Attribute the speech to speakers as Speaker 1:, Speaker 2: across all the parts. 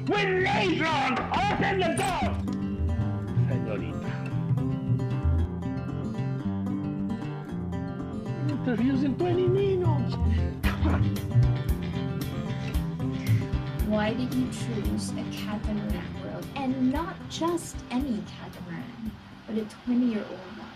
Speaker 1: With laser on! Open the door! Senorita. Interviews in 20 minutes.
Speaker 2: Why did you choose a catamaran world? And not just any catamaran, but a 20-year-old one?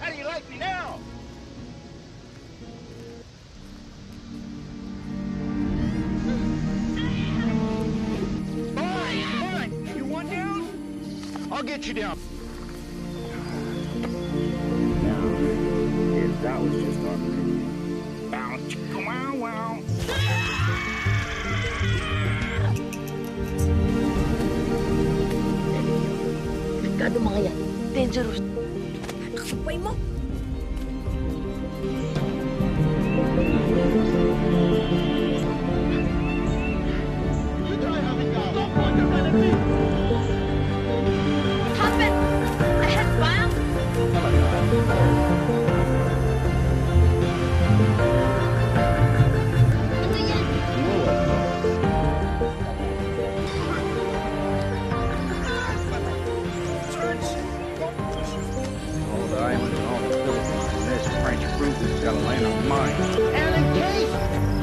Speaker 1: How do you like me now? Fine. You want down? I'll get you down. Now, if that was just our bow, chicka, wow, wow.
Speaker 3: Delikado mga yan. Dangerous. Nakasabay mo.
Speaker 2: What happened? I had bang? Ano yan?
Speaker 1: All the islands and all the Philippines and this French fruit has got to land on mine. And in case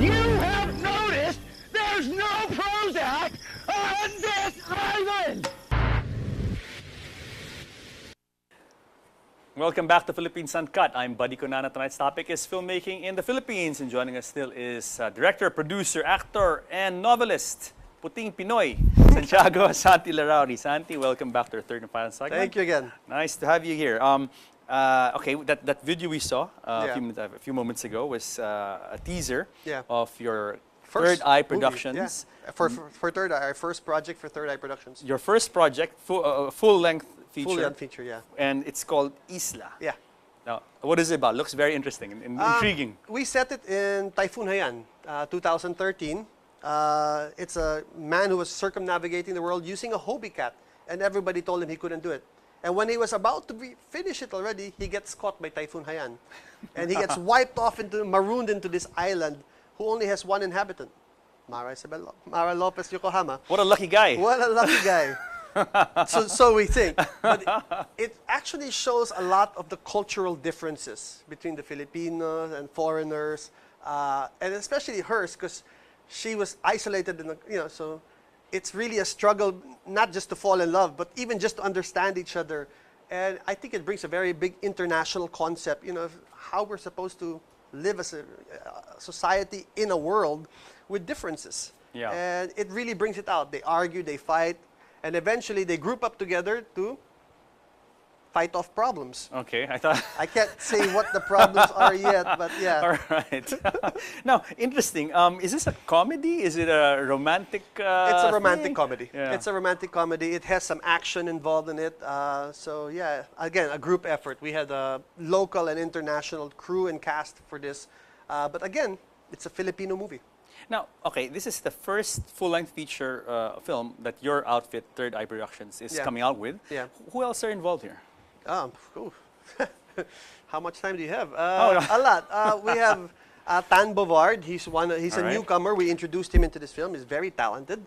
Speaker 1: you have noticed, there's no Prozac on this island!
Speaker 4: Welcome back to Philippines Uncut. I'm Buddy Conana. Tonight's topic is filmmaking in the Philippines. And joining us still is director, producer, actor, and novelist, Puting Pinoy, Santiago Santi Larrauri. Santi, welcome back to our third and final segment.
Speaker 5: Thank you again.
Speaker 4: Nice to have you here. Okay, that video we saw
Speaker 5: Yeah.
Speaker 4: a few moments ago was a teaser
Speaker 5: Yeah.
Speaker 4: of your
Speaker 5: First
Speaker 4: Third Eye
Speaker 5: movie,
Speaker 4: Productions.
Speaker 5: yeah. For Third Eye, our first project for Third Eye Productions.
Speaker 4: Your first project, full-length feature.
Speaker 5: Full-length feature, yeah.
Speaker 4: And it's called Isla.
Speaker 5: Yeah.
Speaker 4: Now, what is it about? Looks very interesting and intriguing.
Speaker 5: We set it in Typhoon Haiyan, 2013. It's a man who was circumnavigating the world using a Hobie cat, and everybody told him he couldn't do it. And when he was about to finish it already, he gets caught by Typhoon Haiyan. And he gets wiped off, marooned into this island who only has one inhabitant, Mara Lopez Yokohama.
Speaker 4: What a lucky guy.
Speaker 5: What a lucky guy. So we think. But it actually shows a lot of the cultural differences between the Filipinos and foreigners, and especially hers, because she was isolated in the, so it's really a struggle, not just to fall in love, but even just to understand each other. And I think it brings a very big international concept, of how we're supposed to live as a society in a world with differences.
Speaker 4: Yeah.
Speaker 5: And it really brings it out. They argue, they fight, and eventually they group up together to fight off problems.
Speaker 4: Okay, I thought.
Speaker 5: I can't say what the problems are yet, but yeah.
Speaker 4: All right. Now, interesting. Is this a comedy? Is it a romantic?
Speaker 5: It's a romantic comedy.
Speaker 4: Yeah.
Speaker 5: It's a romantic comedy. It has some action involved in it. So yeah, again, a group effort. We had a local and international crew and cast for this. But again, it's a Filipino movie.
Speaker 4: Now, okay, this is the first full-length feature film that your outfit, Third Eye Productions, is
Speaker 5: Yeah.
Speaker 4: coming out with.
Speaker 5: Yeah.
Speaker 4: Who else are involved here?
Speaker 5: Ooh. How much time do you have?
Speaker 4: Oh, no.
Speaker 5: A lot. We have Tan Bovard. He's a
Speaker 4: All right.
Speaker 5: newcomer. We introduced him into this film. He's very talented,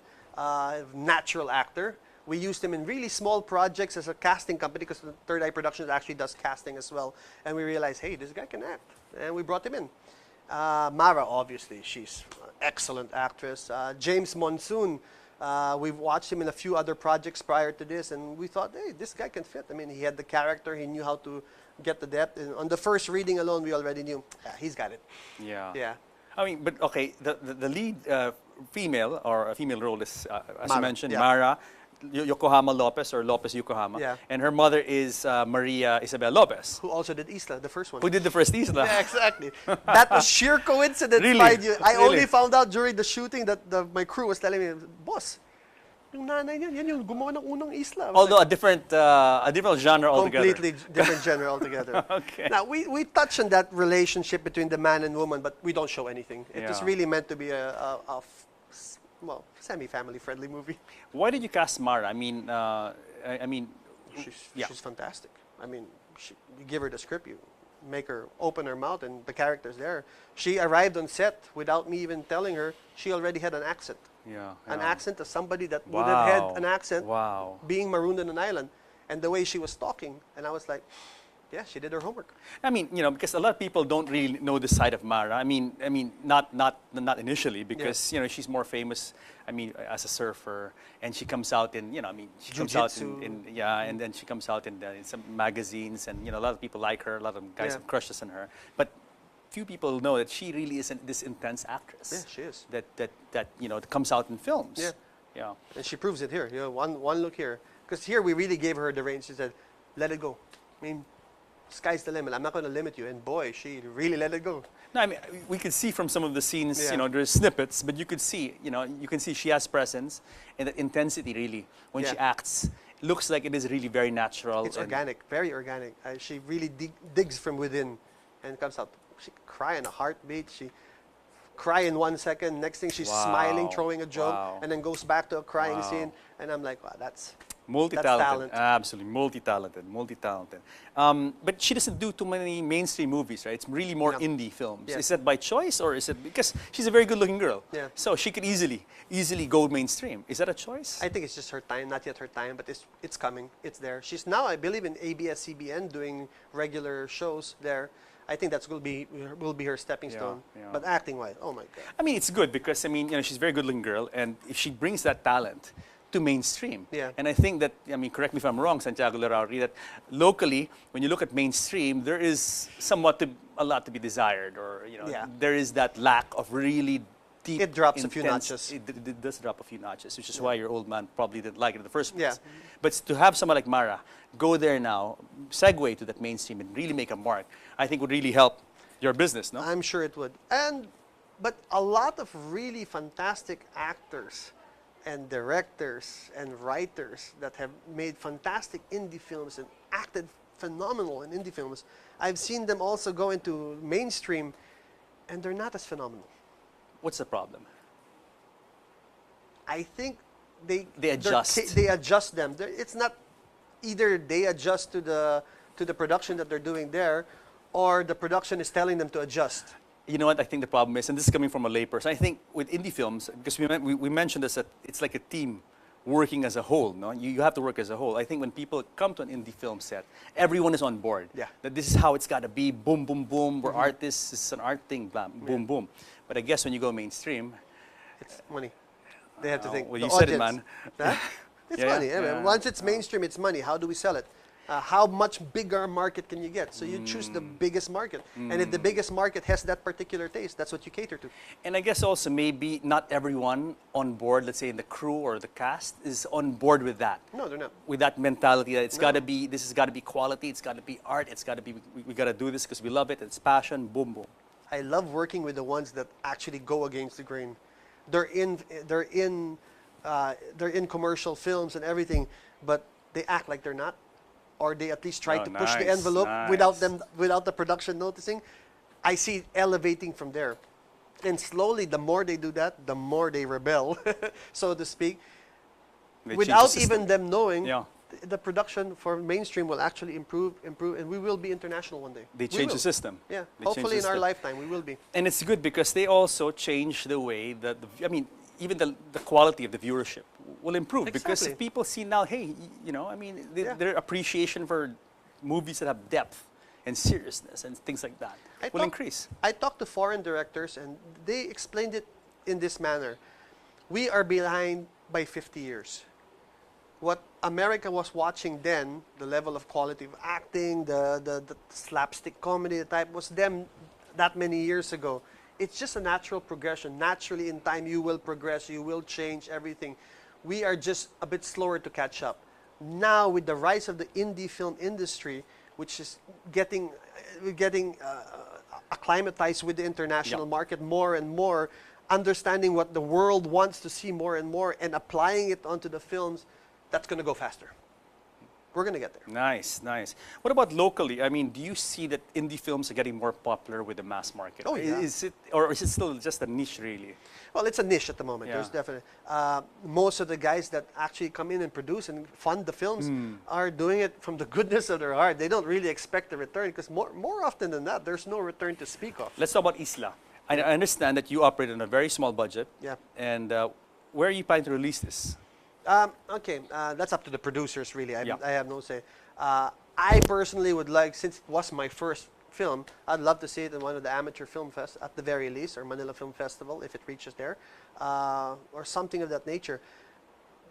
Speaker 5: natural actor. We used him in really small projects as a casting company because the Third Eye Productions actually does casting as well. And we realized, hey, this guy can act. And we brought him in. Mara, obviously, she's an excellent actress. James Monsoon, we've watched him in a few other projects prior to this, and we thought, hey, this guy can fit. I mean, he had the character, he knew how to get the depth. And on the first reading alone, we already knew, yeah, he's got it.
Speaker 4: Yeah.
Speaker 5: Yeah.
Speaker 4: I mean, but okay, the lead female or a female role is, as you
Speaker 5: Mara,
Speaker 4: mentioned,
Speaker 5: yeah.
Speaker 4: Mara Yokohama Lopez or Lopez Yokohama.
Speaker 5: Yeah.
Speaker 4: And her mother is Maria Isabel Lopez,
Speaker 5: Who also did Isla, the first one.
Speaker 4: who did the first Isla.
Speaker 5: Yeah, exactly. That was sheer coincidence,
Speaker 4: Really?
Speaker 5: mind you. I
Speaker 4: Really?
Speaker 5: only found out during the shooting that my crew was telling me, boss, Yung nanay niya, yan yung gumawa ng unang isla. I was
Speaker 4: Although
Speaker 5: like,
Speaker 4: a different genre altogether.
Speaker 5: completely different genre altogether.
Speaker 4: Okay.
Speaker 5: Now, we touch on that relationship between the man and woman, but we don't show anything. It is
Speaker 4: Yeah.
Speaker 5: really meant to be well, semi-family friendly movie.
Speaker 4: Why did you cast Mara? I mean, yeah.
Speaker 5: She's fantastic. I mean, you give her the script, you make her open her mouth, and the character's there. She arrived on set without me even telling her. She already had an accent.
Speaker 4: Yeah,
Speaker 5: An
Speaker 4: yeah.
Speaker 5: accent of somebody that would have had
Speaker 4: Wow.
Speaker 5: an accent
Speaker 4: Wow.
Speaker 5: being marooned on an island. And the way she was talking, and I was like, yeah, she did her homework.
Speaker 4: I mean, because a lot of people don't really know the side of Mara. I mean, not initially, because she's more famous. I mean, as a surfer, and she comes out in, she comes out
Speaker 5: Jiu-jitsu.
Speaker 4: and then she comes out in some magazines, and a lot of people like her. A lot of guys
Speaker 5: Yeah.
Speaker 4: have crushes on her, but few people know that she really is this intense actress.
Speaker 5: Yeah, she is.
Speaker 4: That comes out in films.
Speaker 5: Yeah.
Speaker 4: Yeah.
Speaker 5: And she proves it here. One look here. Because here we really gave her the range. She said, let it go. I mean, sky's the limit. I'm not going to limit you. And boy, she really let it go.
Speaker 4: No, I mean, we could see from some of the scenes,
Speaker 5: Yeah.
Speaker 4: there's snippets, but you could see, you can see she has presence and that intensity really when she
Speaker 5: Yeah.
Speaker 4: acts. It looks like it is really very natural.
Speaker 5: It's
Speaker 4: and-
Speaker 5: organic, very organic. She really digs from within and comes out. She cry in a heartbeat. She cry in 1 second. Next thing she's smiling,
Speaker 4: Wow.
Speaker 5: throwing a joke,
Speaker 4: Wow.
Speaker 5: and then goes back to a crying
Speaker 4: Wow.
Speaker 5: scene. And I'm like, wow, that's
Speaker 4: Multi-talented,
Speaker 5: talent.
Speaker 4: absolutely multi-talented. But she doesn't do too many mainstream movies, right? It's really more
Speaker 5: No.
Speaker 4: indie films.
Speaker 5: Yeah.
Speaker 4: Is that by choice or is it because she's a very good-looking girl?
Speaker 5: Yeah.
Speaker 4: So she could easily go mainstream. Is that a choice?
Speaker 5: I think it's just her time, not yet her time, but it's coming. It's there. She's now, I believe, in ABS-CBN doing regular shows there. I think that's will be her stepping
Speaker 4: Yeah,
Speaker 5: stone.
Speaker 4: yeah.
Speaker 5: But acting-wise, oh my God.
Speaker 4: I mean, it's good because she's a very good-looking girl, and if she brings that talent to mainstream,
Speaker 5: Yeah.
Speaker 4: and I think that correct me if I'm wrong, Santiago Larrauri, that locally, when you look at mainstream, there is a lot to be desired, or
Speaker 5: Yeah.
Speaker 4: there is that lack of really deep.
Speaker 5: It drops a few
Speaker 4: intense-
Speaker 5: notches.
Speaker 4: It does drop a few notches, which is why your old man probably didn't like it in the first place.
Speaker 5: Yeah.
Speaker 4: But to have someone like Mara go there now, segue to that mainstream, and really make a mark, I think would really help your business, no?
Speaker 5: I'm sure it would. But a lot of really fantastic actors and directors and writers that have made fantastic indie films and acted phenomenal in indie films, I've seen them also go into mainstream, and they're not as phenomenal.
Speaker 4: What's the problem?
Speaker 5: I think they
Speaker 4: adjust.
Speaker 5: They adjust them. It's not either they adjust to the production that they're doing there, or the production is telling them to adjust.
Speaker 4: You know what I think the problem is, and this is coming from a layperson. I think with indie films, because we mentioned this, that it's like a team working as a whole. No, you have to work as a whole. I think when people come to an indie film set, everyone is on board.
Speaker 5: Yeah.
Speaker 4: That this is how it's got to be. Boom, boom, boom. We're artists. It's an art thing. Blah, boom, boom. But I guess when you go mainstream,
Speaker 5: It's money. They have to think.
Speaker 4: well,
Speaker 5: the
Speaker 4: you said it,
Speaker 5: audience.
Speaker 4: man.
Speaker 5: Huh? It's
Speaker 4: Yeah,
Speaker 5: money.
Speaker 4: yeah.
Speaker 5: Once it's mainstream, it's money. How do we sell it? How much bigger market can you get? So you choose the biggest market. And if the biggest market has that particular taste, that's what you cater to.
Speaker 4: And I guess also maybe not everyone on board, let's say in the crew or the cast, is on board with that.
Speaker 5: No, they're not.
Speaker 4: With that mentality that it's
Speaker 5: No.
Speaker 4: got to be, this has got to be quality, it's got to be art, it's got to be, we got to do this because we love it, it's passion, boom, boom.
Speaker 5: I love working with the ones that actually go against the grain. They're in commercial films and everything, but they act like they're not, or they at least try
Speaker 4: Oh,
Speaker 5: to push the
Speaker 4: nice,
Speaker 5: envelope
Speaker 4: nice.
Speaker 5: without the production noticing. I see it elevating from there, and slowly, the more they do that, the more they rebel, so to speak,
Speaker 4: They change the
Speaker 5: without
Speaker 4: system.
Speaker 5: even them knowing.
Speaker 4: Yeah.
Speaker 5: The production for mainstream will actually improve, and we will be international one day.
Speaker 4: They
Speaker 5: We
Speaker 4: change
Speaker 5: will.
Speaker 4: the system.
Speaker 5: Yeah,
Speaker 4: They change
Speaker 5: hopefully
Speaker 4: the
Speaker 5: in our
Speaker 4: system.
Speaker 5: lifetime we will be.
Speaker 4: And it's good because they also change the way that, even the quality of the viewership will improve. Because if
Speaker 5: Exactly.
Speaker 4: people see now, hey,
Speaker 5: Yeah.
Speaker 4: their appreciation for movies that have depth and seriousness and things like that will increase.
Speaker 5: I talked to foreign directors, and they explained it in this manner. We are behind by 50 years. What America was watching then, the level of quality of acting, the slapstick comedy type, was them that many years ago. It's just a natural progression. Naturally, in time, you will progress, you will change everything. We are just a bit slower to catch up. Now, with the rise of the indie film industry, which is getting acclimatized with the international
Speaker 4: Yeah.
Speaker 5: market more and more, understanding what the world wants to see more and more, and applying it onto the films, that's going to go faster. We're going to get there.
Speaker 4: Nice, nice. What about locally? I mean, do you see that indie films are getting more popular with the mass market?
Speaker 5: Oh, yeah.
Speaker 4: Is it still just a niche, really?
Speaker 5: Well, it's a niche at the moment.
Speaker 4: Yeah.
Speaker 5: There's definitely most of the guys that actually come in and produce and fund the films are doing it from the goodness of their heart. They don't really expect a return, because more often than that, there's no return to speak of.
Speaker 4: Let's talk about Isla. I understand that you operate on a very small budget.
Speaker 5: Yeah.
Speaker 4: And where are you planning to release this?
Speaker 5: Okay, that's up to the producers, really.
Speaker 4: Yeah.
Speaker 5: I have no say. I personally would like, since it was my first film, I'd love to see it in one of the amateur film fest at the very least, or Manila Film Festival if it reaches there, or something of that nature.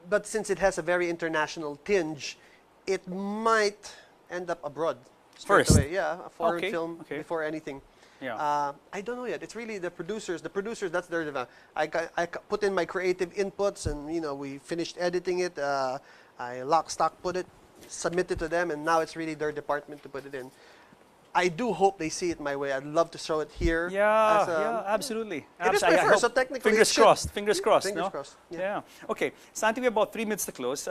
Speaker 5: But since it has a very international tinge, it might end up abroad straight
Speaker 4: First?
Speaker 5: away. Yeah, a foreign film
Speaker 4: okay.
Speaker 5: before anything.
Speaker 4: Yeah.
Speaker 5: I don't know yet. It's really the producers. The producers, that's their development. I put in my creative inputs, and we finished editing it. I lock, stock, put it, submit it to them, and now it's really their department to put it in. I do hope they see it my way. I'd love to show it here.
Speaker 4: Yeah,
Speaker 5: as
Speaker 4: yeah, absolutely.
Speaker 5: It is my
Speaker 4: I
Speaker 5: first,
Speaker 4: hope-
Speaker 5: so technically
Speaker 4: Fingers
Speaker 5: it should.
Speaker 4: crossed, fingers crossed,
Speaker 5: Fingers
Speaker 4: no?
Speaker 5: crossed, yeah.
Speaker 4: Yeah. Okay, Santi, we have about 3 minutes to close.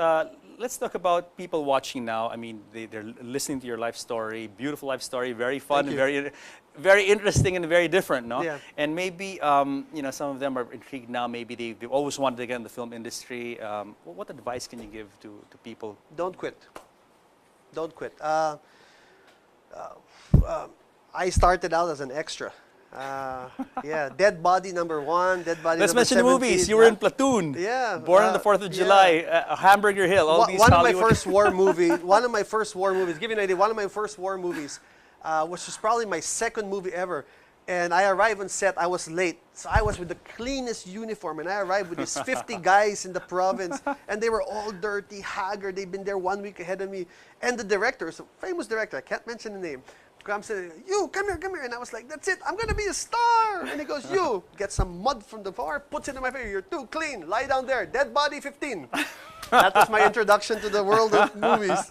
Speaker 4: Let's talk about people watching now. I mean, they're listening to your life story, beautiful life story, very fun, and
Speaker 5: Thank
Speaker 4: very interesting and very different, no?
Speaker 5: Yeah.
Speaker 4: And maybe, some of them are intrigued now. Maybe they've always wanted to get in the film industry. What advice can you give to people?
Speaker 5: Don't quit. Don't quit. I started out as an extra. Yeah, Dead Body #1, Dead Body
Speaker 4: Let's
Speaker 5: number
Speaker 4: mention the
Speaker 5: 17.
Speaker 4: movies. You were in Platoon.
Speaker 5: Yeah,
Speaker 4: Born on the 4th of
Speaker 5: yeah.
Speaker 4: July, Hamburger Hill, all these
Speaker 5: One of my
Speaker 4: Hollywood-
Speaker 5: first war movies. One of my first war movies. Give you an idea. One of my first war movies, which was probably my second movie ever. And I arrived on set. I was late, so I was with the cleanest uniform, and I arrived with these 50 guys in the province, and they were all dirty, haggard. They'd been there 1 week ahead of me. And the director, a famous director, I can't mention the name, comes saying, "You come here," and I was like, "That's it. I'm gonna be a star." And he goes, "You get some mud from the floor, puts it in my face. You're too clean. Lie down there. Dead Body 15." That was my introduction to the world of movies.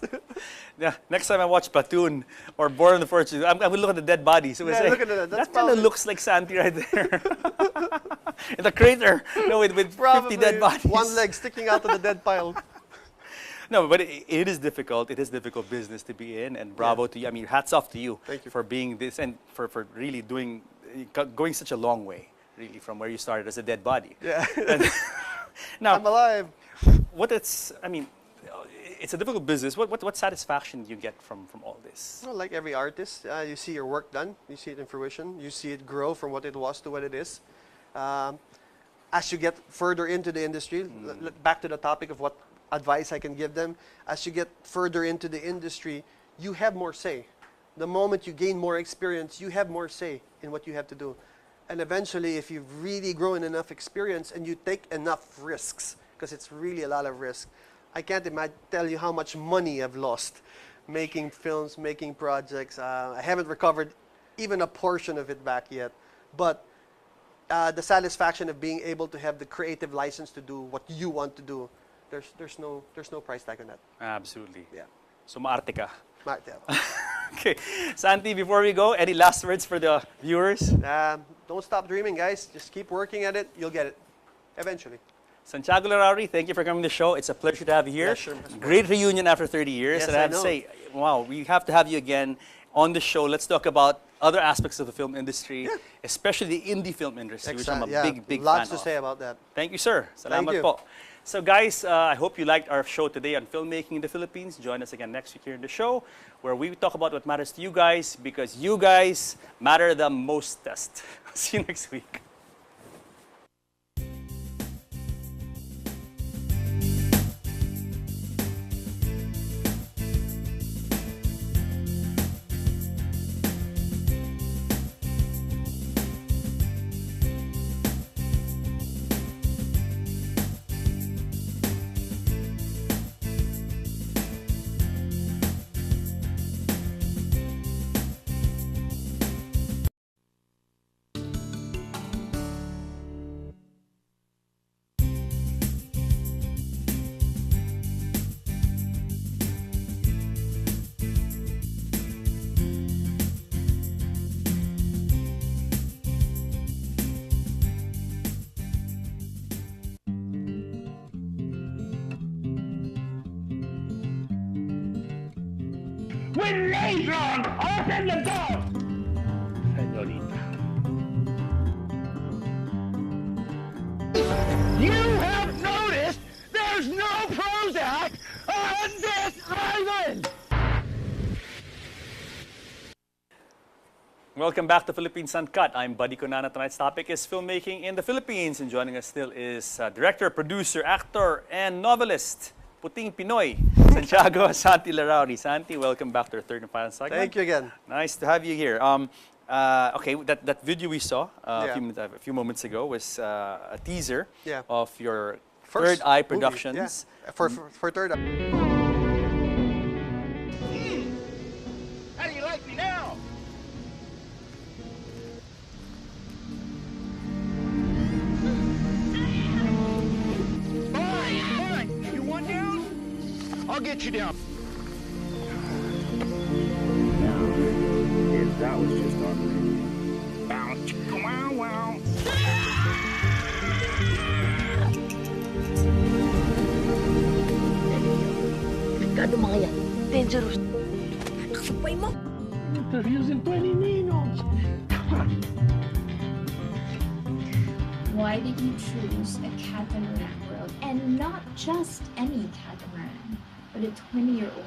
Speaker 4: Yeah, next time I watch Platoon or Born on the 4th of July, I will look at the dead body. So
Speaker 5: Yeah, look at that. That's
Speaker 4: that kind of
Speaker 5: probably-
Speaker 4: looks like Santi right there. In the crater, with 50
Speaker 5: Probably
Speaker 4: dead bodies.
Speaker 5: one leg sticking out of the dead pile.
Speaker 4: No, but it is difficult. It is difficult business to be in, and bravo to you. I mean, hats off to you,
Speaker 5: Thank you.
Speaker 4: for being this and for really going such a long way, really, from where you started as a dead body.
Speaker 5: Yeah,
Speaker 4: Now,
Speaker 5: I'm alive.
Speaker 4: it's a difficult business. What satisfaction do you get from all this?
Speaker 5: Well, like every artist, you see your work done. You see it in fruition. You see it grow from what it was to what it is. As you get further into the industry, back to the topic of what advice I can give them, as you get further into the industry, you have more say. The moment you gain more experience, you have more say in what you have to do. And eventually, if you've really grown enough experience and you take enough risks, because it's really a lot of risk, I can't tell you how much money I've lost making films, making projects. I haven't recovered even a portion of it back yet. But the satisfaction of being able to have the creative license to do what you want to do, there's no price tag on that.
Speaker 4: Absolutely.
Speaker 5: Yeah.
Speaker 4: So maarte ka.
Speaker 5: Yeah.
Speaker 4: Okay, Santi, before we go, any last words for the viewers?
Speaker 5: Don't stop dreaming, guys. Just keep working at it. You'll get it eventually.
Speaker 4: Santiago Larrauri, thank you for coming to the show. It's a pleasure to have you here.
Speaker 5: Yeah, sure.
Speaker 4: Great reunion after 30 years.
Speaker 5: Yes,
Speaker 4: and I have
Speaker 5: I
Speaker 4: to
Speaker 5: know.
Speaker 4: say, wow, we have to have you again on the show. Let's talk about other aspects of the film industry, especially the indie film industry, which I'm a big
Speaker 5: Lots
Speaker 4: fan
Speaker 5: to
Speaker 4: of.
Speaker 5: say about that.
Speaker 4: Thank you, sir. Salamat
Speaker 5: you.
Speaker 4: po. So guys, I hope you liked our show today on filmmaking in the Philippines. Join us again next week here in the show, where we talk about what matters to you guys, because you guys matter the mostest. See you next week.
Speaker 1: When Natron opened the door! Señorita. You have noticed there's no Prozac on this island!
Speaker 4: Welcome back to Philippines Uncut. I'm Buddy Conana. Tonight's topic is filmmaking in the Philippines. And joining us still is director, producer, actor, and novelist, Puting Pinoy, Santiago Santi Larauri. Santi, welcome back to our third and final segment.
Speaker 5: Thank you again.
Speaker 4: Nice to have you here. Okay, that video we saw
Speaker 5: Yeah.
Speaker 4: a few moments ago was a teaser
Speaker 5: Yeah.
Speaker 4: of your
Speaker 5: First
Speaker 4: Third Eye
Speaker 5: movie,
Speaker 4: Productions.
Speaker 5: yeah. For Third Eye.
Speaker 1: How do you like me now? Fine. You want down? I'll get you down. Now, if that was just our radio. Bow, chicka, wow, wow.
Speaker 3: Delikado mga yan. Dangerous. Nakasabay mo.
Speaker 1: They're using 20 needles.
Speaker 2: Why did you choose a catamaran world? And not just any catamaran, but a 20-year-old